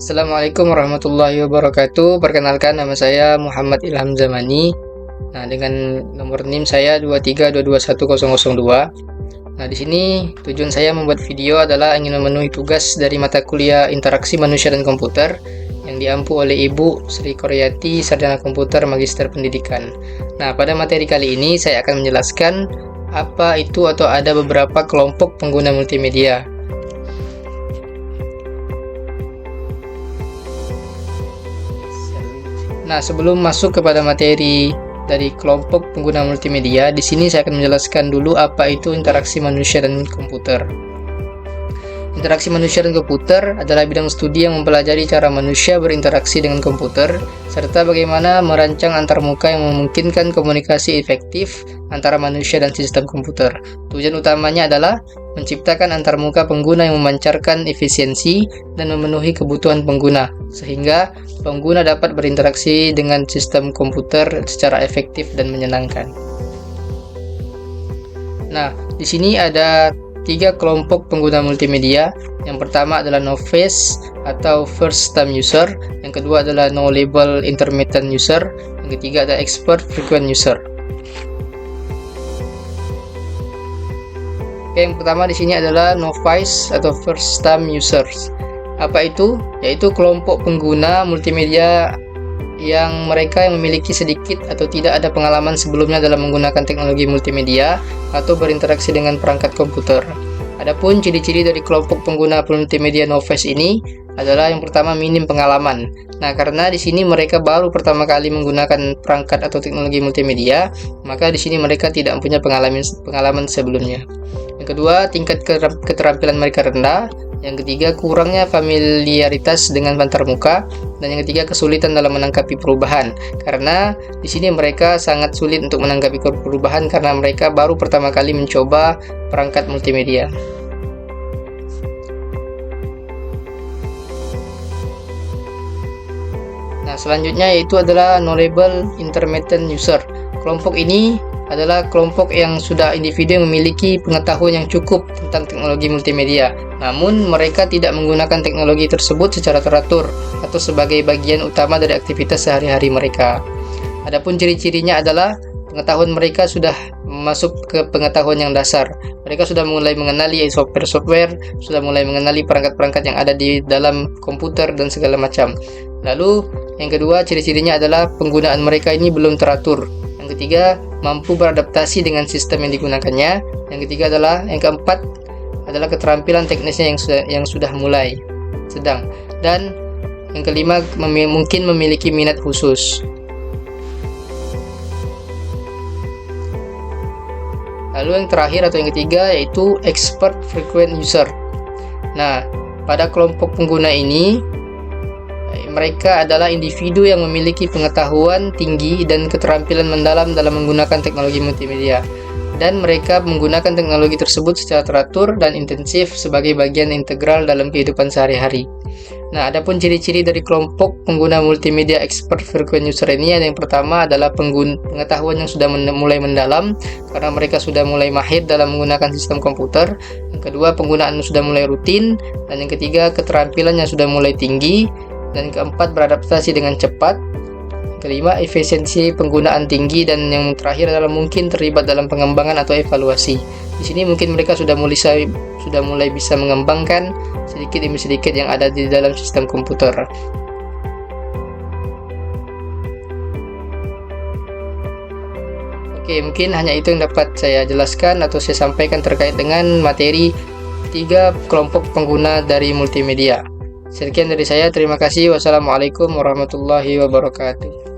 Assalamualaikum warahmatullahi wabarakatuh. Perkenalkan, nama saya Muhammad Ilham Zamani. Nah, dengan nomor NIM saya 232210002. Nah, di sini tujuan saya membuat video adalah ingin memenuhi tugas dari mata kuliah Interaksi Manusia dan Komputer yang diampu oleh Ibu Sri Koryati, Sarjana Komputer Magister Pendidikan. Nah, pada materi kali ini saya akan menjelaskan apa itu atau ada beberapa kelompok pengguna multimedia. Nah, sebelum masuk kepada materi dari kelompok pengguna multimedia, di sini saya akan menjelaskan dulu apa itu interaksi manusia dan komputer. Interaksi manusia dan komputer adalah bidang studi yang mempelajari cara manusia berinteraksi dengan komputer, serta bagaimana merancang antarmuka yang memungkinkan komunikasi efektif antara manusia dan sistem komputer. Tujuan utamanya adalah menciptakan antarmuka pengguna yang memancarkan efisiensi dan memenuhi kebutuhan pengguna, sehingga pengguna dapat berinteraksi dengan sistem komputer secara efektif dan menyenangkan. Nah, di sini ada 3 kelompok pengguna multimedia. Yang pertama adalah novice atau first time user, yang kedua adalah no label intermittent user, yang ketiga adalah expert frequent user. Oke, yang pertama di sini adalah novice atau first time users. Apa itu? Yaitu kelompok pengguna multimedia yang mereka memiliki sedikit atau tidak ada pengalaman sebelumnya dalam menggunakan teknologi multimedia atau berinteraksi dengan perangkat komputer. Adapun ciri-ciri dari kelompok pengguna multimedia novice ini adalah yang pertama minim pengalaman. Nah, karena di sini mereka baru pertama kali menggunakan perangkat atau teknologi multimedia, maka di sini mereka tidak punya pengalaman sebelumnya. Yang kedua, tingkat keterampilan mereka rendah. Yang ketiga, kurangnya familiaritas dengan antarmuka, dan yang ketiga, kesulitan dalam menanggapi perubahan. Karena di sini mereka sangat sulit untuk menanggapi perubahan karena mereka baru pertama kali mencoba perangkat multimedia. Nah, selanjutnya yaitu adalah no label intermittent user. Kelompok ini adalah kelompok yang sudah individu yang memiliki pengetahuan yang cukup tentang teknologi multimedia, namun mereka tidak menggunakan teknologi tersebut secara teratur atau sebagai bagian utama dari aktivitas sehari-hari mereka. Adapun ciri-cirinya adalah pengetahuan mereka sudah masuk ke pengetahuan yang dasar. Mereka sudah mulai mengenali software, sudah mulai mengenali perangkat-perangkat yang ada di dalam komputer dan segala macam. Lalu yang kedua, ciri-cirinya adalah penggunaan mereka ini belum teratur. Yang ketiga, mampu beradaptasi dengan sistem yang digunakannya. Yang ketiga adalah, yang keempat adalah keterampilan teknisnya yang sudah mulai sedang. Dan yang kelima, mungkin memiliki minat khusus. Lalu yang terakhir atau yang ketiga yaitu expert frequent user. Nah, pada kelompok pengguna ini mereka adalah individu yang memiliki pengetahuan tinggi dan keterampilan mendalam dalam menggunakan teknologi multimedia, dan mereka menggunakan teknologi tersebut secara teratur dan intensif sebagai bagian integral dalam kehidupan sehari-hari. Nah, adapun ciri-ciri dari kelompok pengguna multimedia expert frequent user ini, yang pertama adalah pengetahuan yang sudah mulai mendalam karena mereka sudah mulai mahir dalam menggunakan sistem komputer. Yang kedua, penggunaan sudah mulai rutin, dan yang ketiga, keterampilan yang sudah mulai tinggi. Dan keempat, beradaptasi dengan cepat. Kelima, efisiensi penggunaan tinggi, dan yang terakhir adalah mungkin terlibat dalam pengembangan atau evaluasi. Di sini mungkin mereka sudah mulai bisa mengembangkan sedikit demi sedikit yang ada di dalam sistem komputer. Oke, mungkin hanya itu yang dapat saya jelaskan atau saya sampaikan terkait dengan materi 3 kelompok pengguna dari multimedia. Sekian dari saya, terima kasih. Wassalamualaikum warahmatullahi wabarakatuh.